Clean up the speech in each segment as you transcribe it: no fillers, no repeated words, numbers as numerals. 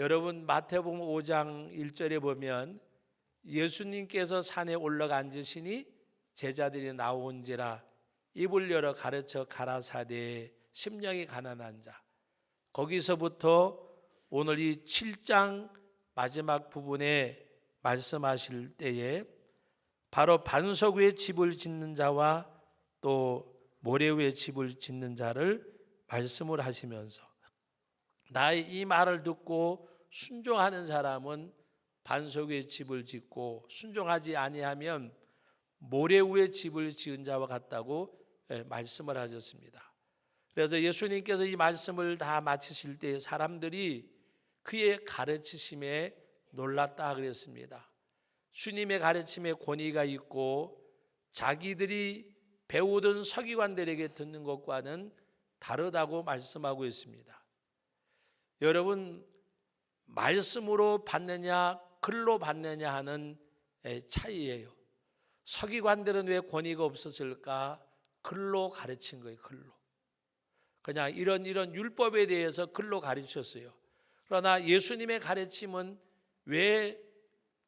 여러분 마태복음 5장 1절에 보면 예수님께서 산에 올라가 앉으시니 제자들이 나온지라 입을 열어 가르쳐 가라사대 심령이 가난한 자. 거기서부터 오늘 이 7장 마지막 부분에 말씀하실 때에 바로 반석 위에 집을 짓는 자와 또 모래 위에 집을 짓는 자를 말씀을 하시면서 나의 이 말을 듣고 순종하는 사람은 반석 위에 집을 짓고 순종하지 아니하면 모래 위에 집을 지은 자와 같다고 말씀을 하셨습니다. 그래서 예수님께서 이 말씀을 다 마치실 때 사람들이 그의 가르치심에 놀랐다 그랬습니다. 주님의 가르침에 권위가 있고 자기들이 배우던 서기관들에게 듣는 것과는 다르다고 말씀하고 있습니다. 여러분, 말씀으로 받느냐 글로 받느냐 하는 차이예요. 서기관들은 왜 권위가 없었을까? 글로 가르친 거예요. 글로. 그냥 이런 율법에 대해서 글로 가르쳤어요. 그러나 예수님의 가르침은 왜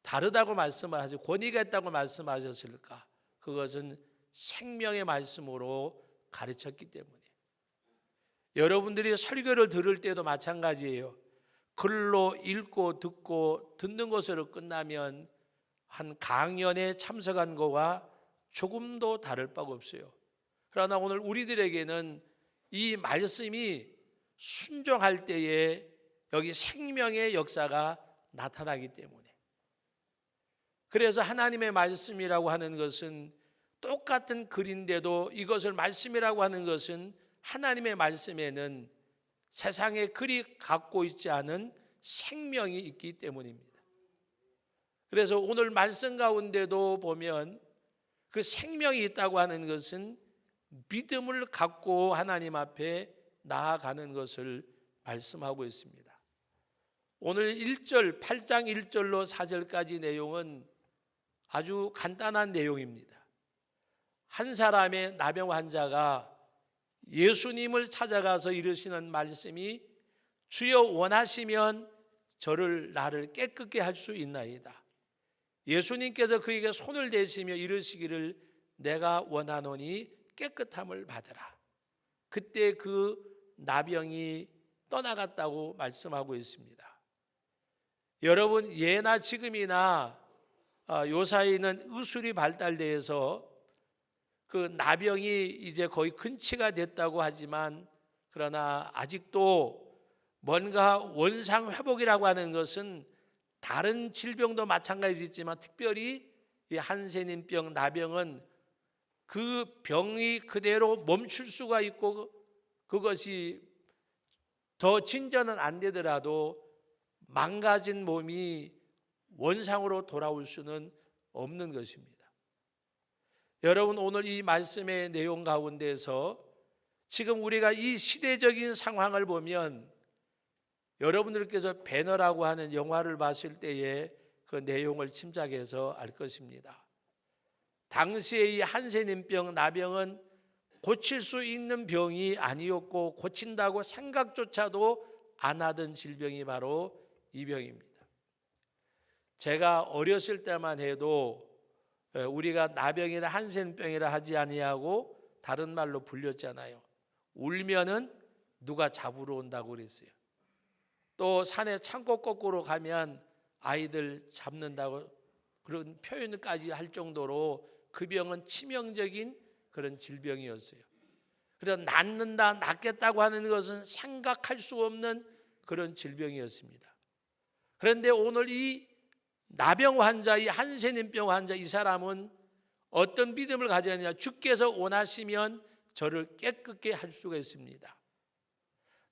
다르다고 말씀을 하죠? 권위가 있다고 말씀하셨을까? 그것은 생명의 말씀으로 가르쳤기 때문에. 여러분들이 설교를 들을 때도 마찬가지예요. 글로 읽고 듣고 듣는 것으로 끝나면 한 강연에 참석한 거와 조금도 다를 바가 없어요. 그러나 오늘 우리들에게는 이 말씀이 순종할 때에 여기 생명의 역사가 나타나기 때문에, 그래서 하나님의 말씀이라고 하는 것은 똑같은 글인데도 이것을 말씀이라고 하는 것은 하나님의 말씀에는 세상의 글이 갖고 있지 않은 생명이 있기 때문입니다. 그래서 오늘 말씀 가운데도 보면 그 생명이 있다고 하는 것은 믿음을 갖고 하나님 앞에 나아가는 것을 말씀하고 있습니다. 오늘 1절, 8장 1절로 4절까지 내용은 아주 간단한 내용입니다. 한 사람의 나병 환자가 예수님을 찾아가서 이르시는 말씀이 주여 원하시면 나를 깨끗게 할 수 있나이다. 예수님께서 그에게 손을 대시며 이르시기를 내가 원하노니 깨끗함을 받으라. 그때 그 나병이 떠나갔다고 말씀하고 있습니다. 여러분, 예나 지금이나 요사이는 의술이 발달돼서 그 나병이 이제 거의 근치가 됐다고 하지만, 그러나 아직도 뭔가 원상 회복이라고 하는 것은 다른 질병도 마찬가지지만 특별히 이 한센인병, 나병은 그 병이 그대로 멈출 수가 있고 그것이 더 진전은 안 되더라도 망가진 몸이 원상으로 돌아올 수는 없는 것입니다. 여러분, 오늘 이 말씀의 내용 가운데서 지금 우리가 이 시대적인 상황을 보면 여러분들께서 배너라고 하는 영화를 봤을 때에 그 내용을 짐작해서 알 것입니다. 당시에 이 한센인병, 나병은 고칠 수 있는 병이 아니었고 고친다고 생각조차도 안 하던 질병이 바로 이 병입니다. 제가 어렸을 때만 해도 우리가 나병이나 한센병이라 하지 아니하고 다른 말로 불렸잖아요. 울면은 누가 잡으러 온다고 그랬어요. 또 산에 창고 거꾸로 가면 아이들 잡는다고 그런 표현까지 할 정도로 그 병은 치명적인 그런 질병이었어요. 그래서 낫겠다고 하는 것은 생각할 수 없는 그런 질병이었습니다. 그런데 오늘 이 나병 환자, 이 한센인병 환자, 이 사람은 어떤 믿음을 가졌느냐? 주께서 원하시면 저를 깨끗게 할 수가 있습니다.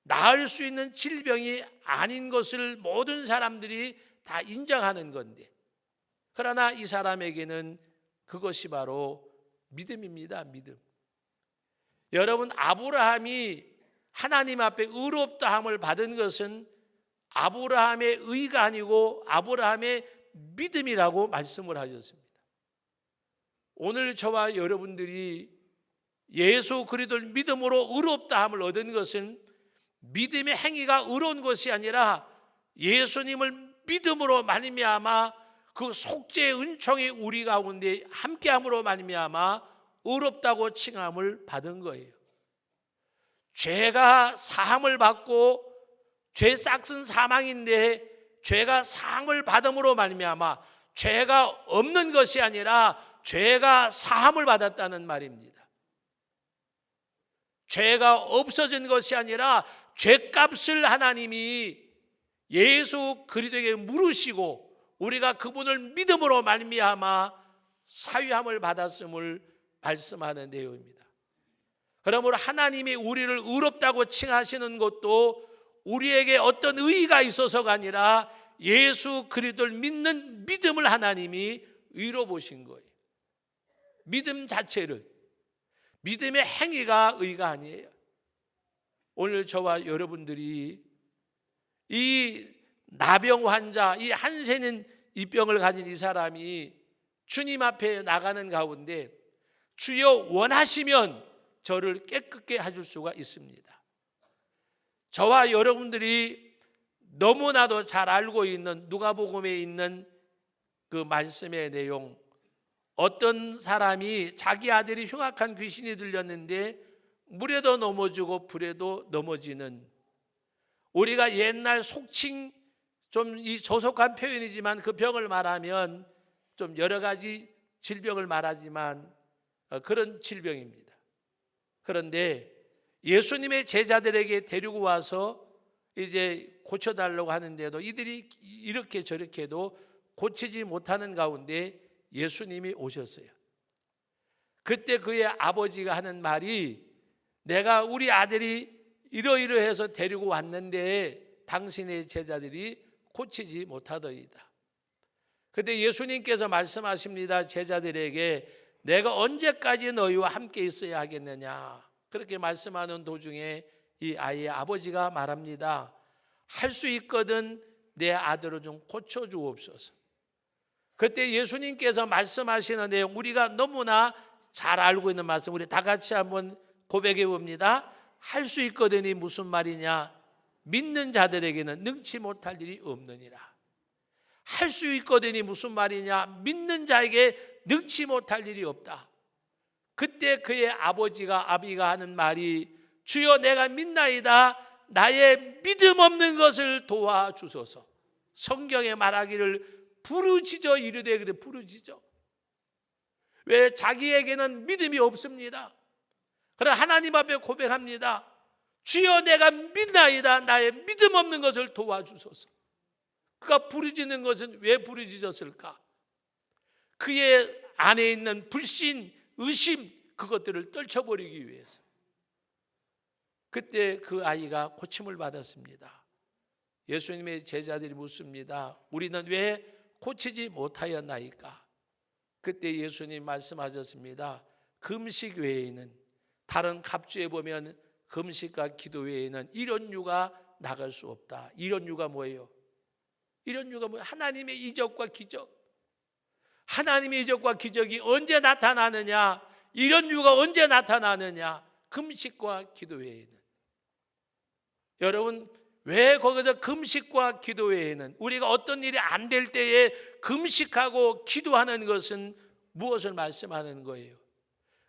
나을 수 있는 질병이 아닌 것을 모든 사람들이 다 인정하는 건데, 그러나 이 사람에게는 그것이 바로 믿음입니다. 믿음. 여러분, 아브라함이 하나님 앞에 의롭다함을 받은 것은 아브라함의 의가 아니고 아브라함의 믿음이라고 말씀을 하셨습니다. 오늘 저와 여러분들이 예수 그리스도를 믿음으로 의롭다함을 얻은 것은 믿음의 행위가 의로운 것이 아니라 예수님을 믿음으로 말미암아 그 속죄의 은총이 우리 가운데 함께함으로 말미암아 의롭다고 칭함을 받은 거예요. 죄가 사함을 받고 죄 싹슨 사망인데 죄가 사함을 받음으로 말미암아 죄가 없는 것이 아니라 죄가 사함을 받았다는 말입니다. 죄가 없어진 것이 아니라 죄값을 하나님이 예수 그리스도에게 물으시고 우리가 그분을 믿음으로 말미암아 사유함을 받았음을 말씀하는 내용입니다. 그러므로 하나님이 우리를 의롭다고 칭하시는 것도 우리에게 어떤 의의가 있어서가 아니라 예수 그리스도를 믿는 믿음을 하나님이 의로 보신 거예요. 믿음 자체를, 믿음의 행위가 의가 아니에요. 오늘 저와 여러분들이 이 나병 환자, 이 한센인 이 병을 가진 이 사람이 주님 앞에 나가는 가운데 주여 원하시면 저를 깨끗게 해줄 수가 있습니다. 저와 여러분들이 너무나도 잘 알고 있는 누가복음에 있는 그 말씀의 내용, 어떤 사람이 자기 아들이 흉악한 귀신이 들렸는데 물에도 넘어지고 불에도 넘어지는, 우리가 옛날 속칭 좀 이 조속한 표현이지만 그 병을 말하면 좀 여러 가지 질병을 말하지만 그런 질병입니다. 그런데 예수님의 제자들에게 데리고 와서 이제 고쳐달라고 하는데도 이들이 이렇게 저렇게도 고치지 못하는 가운데 예수님이 오셨어요. 그때 그의 아버지가 하는 말이, 내가 우리 아들이 이러이러해서 데리고 왔는데 당신의 제자들이 고치지 못하더이다. 그때 예수님께서 말씀하십니다. 제자들에게 내가 언제까지 너희와 함께 있어야 하겠느냐. 그렇게 말씀하는 도중에 이 아이의 아버지가 말합니다. 할 수 있거든 내 아들을 좀 고쳐주옵소서. 그때 예수님께서 말씀하시는 내용, 우리가 너무나 잘 알고 있는 말씀, 우리 다 같이 한번 고백해 봅니다. 할 수 있거든이 무슨 말이냐? 믿는 자들에게는 능치 못할 일이 없느니라. 할 수 있거든이 무슨 말이냐? 믿는 자에게 능치 못할 일이 없다. 그때 그의 아비가 하는 말이, 주여 내가 믿나이다. 나의 믿음 없는 것을 도와주소서. 성경에 말하기를 부르짖어 이르되, 그래 부르짖어. 왜? 자기에게는 믿음이 없습니다. 그러나 하나님 앞에 고백합니다. 주여 내가 믿나이다. 나의 믿음 없는 것을 도와주소서. 그가 부르짖는 것은 왜 부르짖었을까? 그의 안에 있는 불신, 의심, 그것들을 떨쳐버리기 위해서. 그때 그 아이가 고침을 받았습니다. 예수님의 제자들이 묻습니다. 우리는 왜 고치지 못하였나이까? 그때 예수님 말씀하셨습니다. 금식 외에는, 다른 갑주에 보면 금식과 기도 외에는 이런 유가 나갈 수 없다. 이런 유가 뭐예요? 이런 유가 뭐예요? 하나님의 이적과 기적. 하나님의 이적과 기적이 언제 나타나느냐? 이런 유가 언제 나타나느냐? 금식과 기도 외에는. 여러분, 왜 거기서 금식과 기도 외에는, 우리가 어떤 일이 안 될 때에 금식하고 기도하는 것은 무엇을 말씀하는 거예요?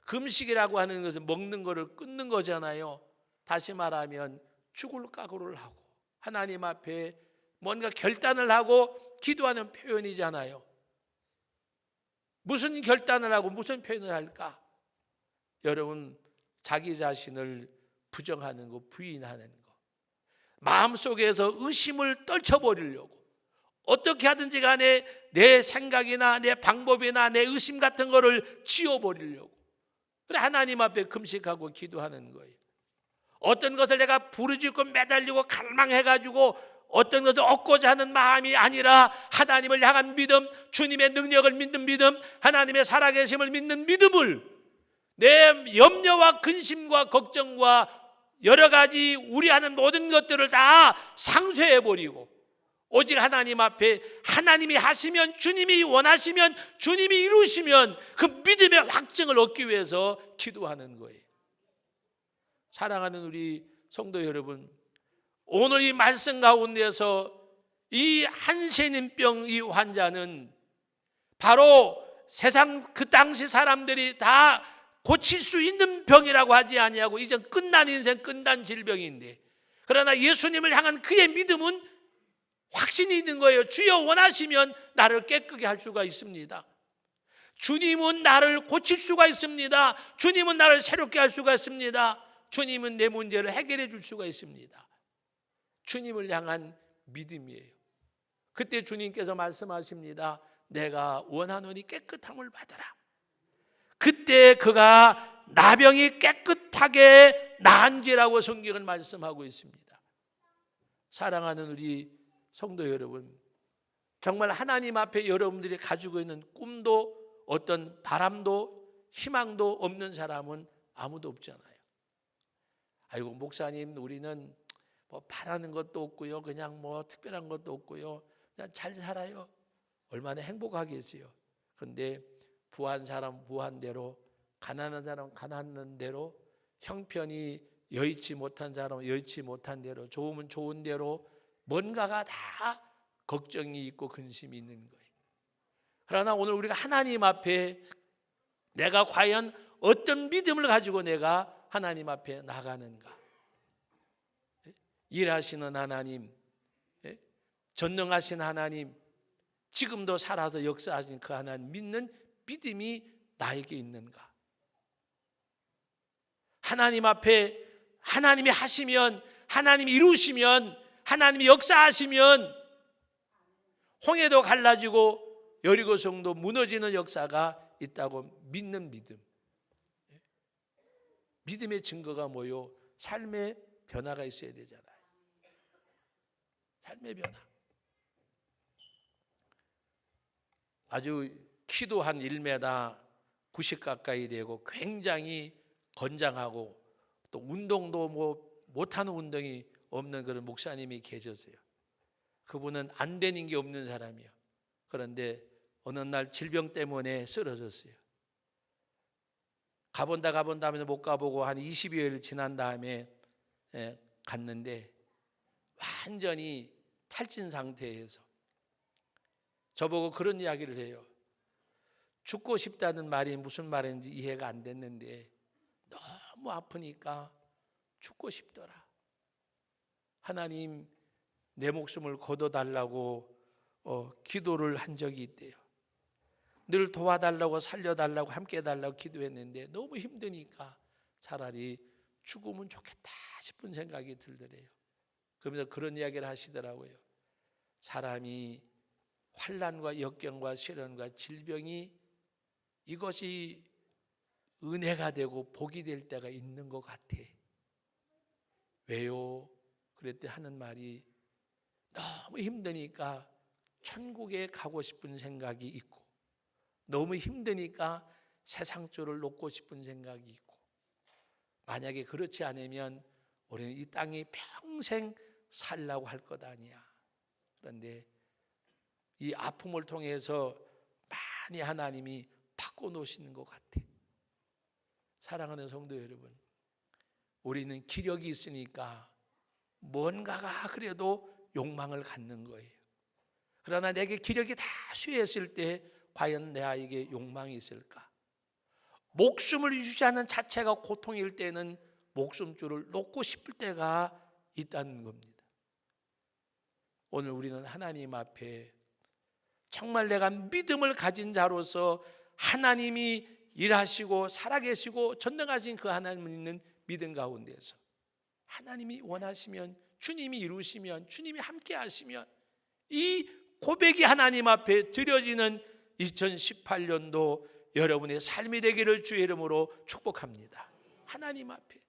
금식이라고 하는 것은 먹는 거를 끊는 거잖아요. 다시 말하면 죽을 각오를 하고 하나님 앞에 뭔가 결단을 하고 기도하는 표현이잖아요. 무슨 결단을 하고 무슨 표현을 할까? 여러분, 자기 자신을 부정하는 거, 부인하는 거, 마음속에서 의심을 떨쳐버리려고 어떻게 하든지 간에 내 생각이나 내 방법이나 내 의심 같은 거를 지워버리려고, 그래 하나님 앞에 금식하고 기도하는 거예요. 어떤 것을 내가 부르짖고 매달리고 갈망해가지고 어떤 것을 얻고자 하는 마음이 아니라 하나님을 향한 믿음, 주님의 능력을 믿는 믿음, 하나님의 살아계심을 믿는 믿음을, 내 염려와 근심과 걱정과 여러 가지 우려하는 모든 것들을 다 상쇄해버리고 오직 하나님 앞에, 하나님이 하시면, 주님이 원하시면, 주님이 이루시면 그 믿음의 확증을 얻기 위해서 기도하는 거예요. 사랑하는 우리 성도 여러분, 오늘 이 말씀 가운데서 이 한센인병 이 환자는 바로 세상 그 당시 사람들이 다 고칠 수 있는 병이라고 하지 아니하고 이젠 끝난 인생, 끝난 질병인데, 그러나 예수님을 향한 그의 믿음은 확신이 있는 거예요. 주여 원하시면 나를 깨끗게 할 수가 있습니다. 주님은 나를 고칠 수가 있습니다. 주님은 나를 새롭게 할 수가 있습니다. 주님은 내 문제를 해결해 줄 수가 있습니다. 주님을 향한 믿음이에요. 그때 주님께서 말씀하십니다. 내가 원하노니 깨끗함을 받아라. 그때 그가 나병이 깨끗하게 나은지라고 성경은 말씀하고 있습니다. 사랑하는 우리 성도 여러분, 정말 하나님 앞에 여러분들이 가지고 있는 꿈도 어떤 바람도 희망도 없는 사람은 아무도 없잖아요. 아이고 목사님, 우리는 뭐 바라는 것도 없고요, 그냥 뭐 특별한 것도 없고요, 그냥 잘 살아요. 얼마나 행복하겠어요. 그런데 부한 사람 부한대로, 가난한 사람 가난한 대로, 형편이 여의치 못한 사람은 여의치 못한 대로, 좋으면 좋은 대로 뭔가가 다 걱정이 있고 근심이 있는 거예요. 그러나 오늘 우리가 하나님 앞에 내가 과연 어떤 믿음을 가지고 내가 하나님 앞에 나가는가? 일하시는 하나님, 전능하신 하나님, 지금도 살아서 역사하신 그 하나님 믿는 믿음이 나에게 있는가? 하나님 앞에 하나님이 하시면, 하나님이 이루시면, 하나님이 역사하시면 홍해도 갈라지고 여리고성도 무너지는 역사가 있다고 믿는 믿음. 믿음의 증거가 뭐요? 삶의 변화가 있어야 되잖아요. 삶의 변화. 아주 키도 한 1m 90 가까이 되고 굉장히 건장하고 또 운동도 뭐 못하는 운동이 없는 그런 목사님이 계셨어요. 그분은 안 되는 게 없는 사람이에요. 그런데 어느 날 질병 때문에 쓰러졌어요. 가본다 하면서 못 가보고 한 20여일 지난 다음에 갔는데 완전히 탈진 상태에서 저보고 그런 이야기를 해요. 죽고 싶다는 말이 무슨 말인지 이해가 안 됐는데 너무 아프니까 죽고 싶더라. 하나님, 내 목숨을 거둬달라고 기도를 한 적이 있대요. 늘 도와달라고 살려달라고 함께 해달라고 기도했는데 너무 힘드니까 차라리 죽으면 좋겠다 싶은 생각이 들더래요. 그러면서 그런 이야기를 하시더라고요. 사람이 환난과 역경과 시련과 질병이 이것이 은혜가 되고 복이 될 때가 있는 것 같아. 왜요? 그랬더니 하는 말이 너무 힘드니까 천국에 가고 싶은 생각이 있고, 너무 힘드니까 세상 쪽을 놓고 싶은 생각이 있고, 만약에 그렇지 않으면 우리는 이 땅에 평생 살라고 할 것 아니야. 그런데 이 아픔을 통해서 많이 하나님이 바꿔놓으시는 것 같아. 사랑하는 성도 여러분, 우리는 기력이 있으니까 뭔가가 그래도 욕망을 갖는 거예요. 그러나 내게 기력이 다 쇠했을 때 과연 내게 욕망이 있을까? 목숨을 유지하는 자체가 고통일 때는 목숨줄을 놓고 싶을 때가 있다는 겁니다. 오늘 우리는 하나님 앞에 정말 내가 믿음을 가진 자로서 하나님이 일하시고 살아계시고 전능하신 그 하나님을 믿는 믿음 가운데서 하나님이 원하시면, 주님이 이루시면, 주님이 함께 하시면 이 고백이 하나님 앞에 드려지는 2018년도 여러분의 삶이 되기를 주의 이름으로 축복합니다. 하나님 앞에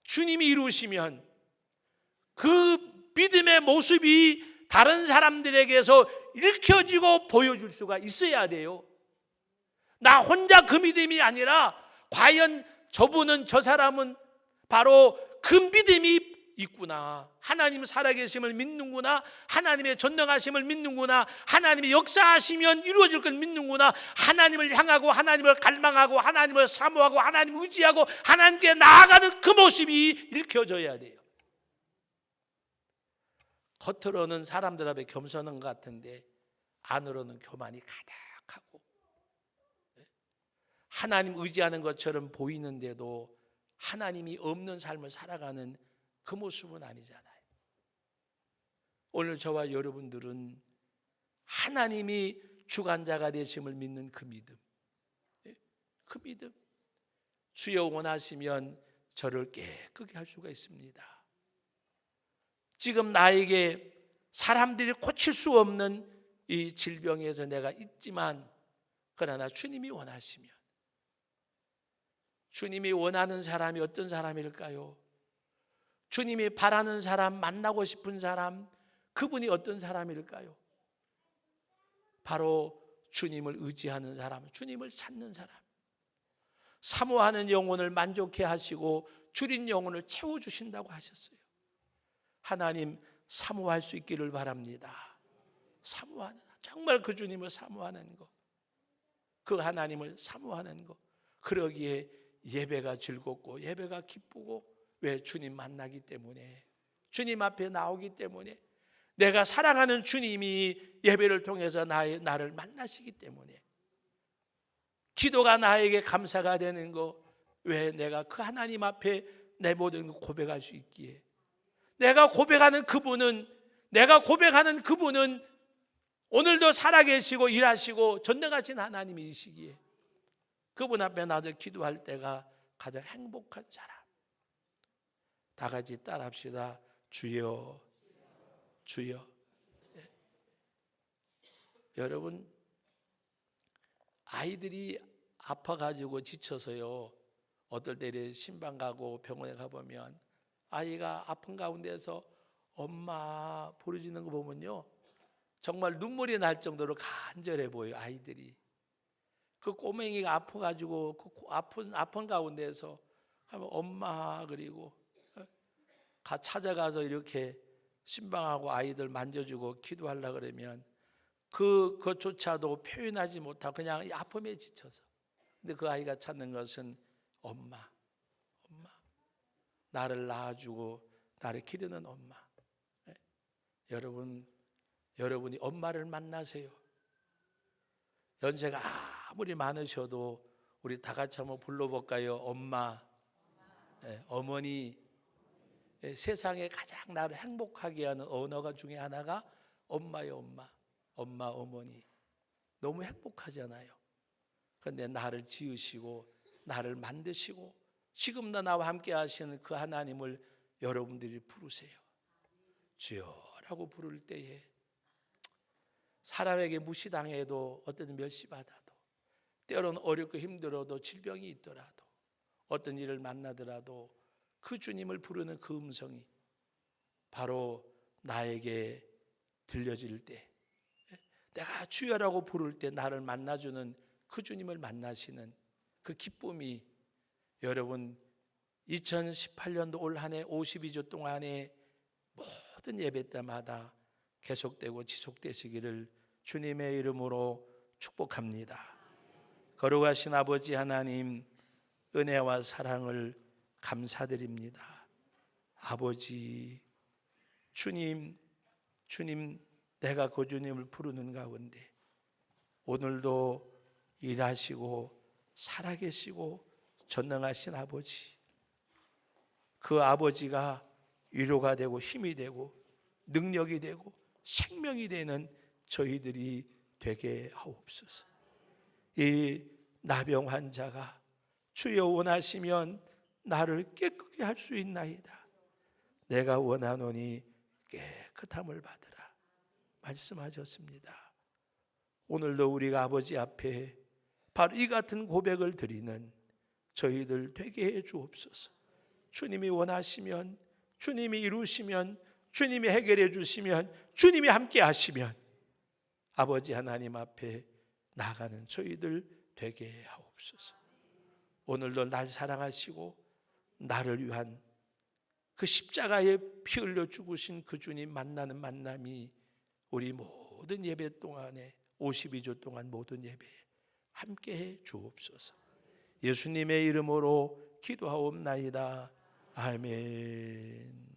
주님이 이루시면 그 믿음의 모습이 다른 사람들에게서 읽혀지고 보여줄 수가 있어야 돼요. 나 혼자 그 믿음이 아니라 과연 저분은, 저 사람은 바로 그 믿음이 있구나. 하나님 살아계심을 믿는구나. 하나님의 전능하심을 믿는구나. 하나님의 역사하시면 이루어질 걸 믿는구나. 하나님을 향하고 하나님을 갈망하고 하나님을 사모하고 하나님을 의지하고 하나님께 나아가는 그 모습이 읽혀져야 돼요. 겉으로는 사람들 앞에 겸손한 것 같은데 안으로는 교만이 가득하고 하나님 의지하는 것처럼 보이는데도 하나님이 없는 삶을 살아가는 그 모습은 아니잖아요. 오늘 저와 여러분들은 하나님이 주관자가 되심을 믿는 그 믿음, 그 믿음, 주여 원하시면 저를 깨끗게 할 수가 있습니다. 지금 나에게 사람들이 고칠 수 없는 이 질병에서 내가 있지만 그러나 주님이 원하시면, 주님이 원하는 사람이 어떤 사람일까요? 주님이 바라는 사람, 만나고 싶은 사람, 그분이 어떤 사람일까요? 바로 주님을 의지하는 사람, 주님을 찾는 사람, 사모하는 영혼을 만족해 하시고 줄인 영혼을 채워주신다고 하셨어요. 하나님 사모할 수 있기를 바랍니다. 사모하는, 정말 그 주님을 사모하는 것, 그 하나님을 사모하는 것, 그러기에 예배가 즐겁고 예배가 기쁘고, 왜? 주님 만나기 때문에, 주님 앞에 나오기 때문에, 내가 사랑하는 주님이 예배를 통해서 나를 만나시기 때문에, 기도가 나에게 감사가 되는 거, 왜? 내가 그 하나님 앞에 내 모든 걸 고백할 수 있기에, 내가 고백하는 그분은 오늘도 살아계시고 일하시고 전능하신 하나님이시기에 그분 앞에 나서 기도할 때가 가장 행복한 사람. 다 같이 따라합시다. 주여, 주여. 예. 여러분, 아이들이 아파가지고 지쳐서요, 어떨 때 신방 가고 병원에 가보면 아이가 아픈 가운데서 엄마 부르짖는 거 보면요, 정말 눈물이 날 정도로 간절해 보여요. 아이들이 그 꼬맹이가 아파가지고 그 아픈 가운데서 하면 엄마, 그리고 찾아가서 이렇게 신방하고 아이들 만져주고 기도하려고 그러면 그것조차도 표현하지 못하고 그냥 아픔에 지쳐서, 근데 그 아이가 찾는 것은 엄마, 엄마, 나를 낳아주고 나를 기르는 엄마. 여러분이 엄마를 만나세요. 연세가 아무리 많으셔도 우리 다 같이 한번 불러볼까요? 엄마, 어머니. 세상에 가장 나를 행복하게 하는 언어가 중에 하나가 엄마예요. 엄마, 어머니. 너무 행복하잖아요. 그런데 나를 지으시고 나를 만드시고 지금도 나와 함께 하시는 그 하나님을 여러분들이 부르세요. 주여라고 부를 때에 사람에게 무시당해도, 어떤 멸시받아도, 때로는 어렵고 힘들어도, 질병이 있더라도, 어떤 일을 만나더라도 그 주님을 부르는 그 음성이 바로 나에게 들려질 때, 내가 주여라고 부를 때 나를 만나주는 그 주님을 만나시는 그 기쁨이, 여러분 2018년도 올 한 해 52주 동안에 모든 예배 때마다 계속되고 지속되시기를 주님의 이름으로 축복합니다. 거룩하신 아버지 하나님, 은혜와 사랑을 감사드립니다. 아버지, 주님, 내가 그 주님을 부르는 가운데 오늘도 일하시고 살아계시고 전능하신 아버지, 그 아버지가 위로가 되고 힘이 되고 능력이 되고 생명이 되는 저희들이 되게 하옵소서. 이 나병 환자가 주여 원하시면 나를 깨끗게 할 수 있나이다. 내가 원하노니 깨끗함을 받으라 말씀하셨습니다. 오늘도 우리가 아버지 앞에 바로 이 같은 고백을 드리는 저희들 되게 해 주옵소서. 주님이 원하시면, 주님이 이루시면, 주님이 해결해 주시면, 주님이 함께 하시면 아버지 하나님 앞에 나가는 저희들 되게 하옵소서. 오늘도 날 사랑하시고 나를 위한 그 십자가에 피 흘려 죽으신 그 주님 만나는 만남이 우리 모든 예배 동안에 52주 동안 모든 예배에 함께해 주옵소서. 예수님의 이름으로 기도하옵나이다. 아멘.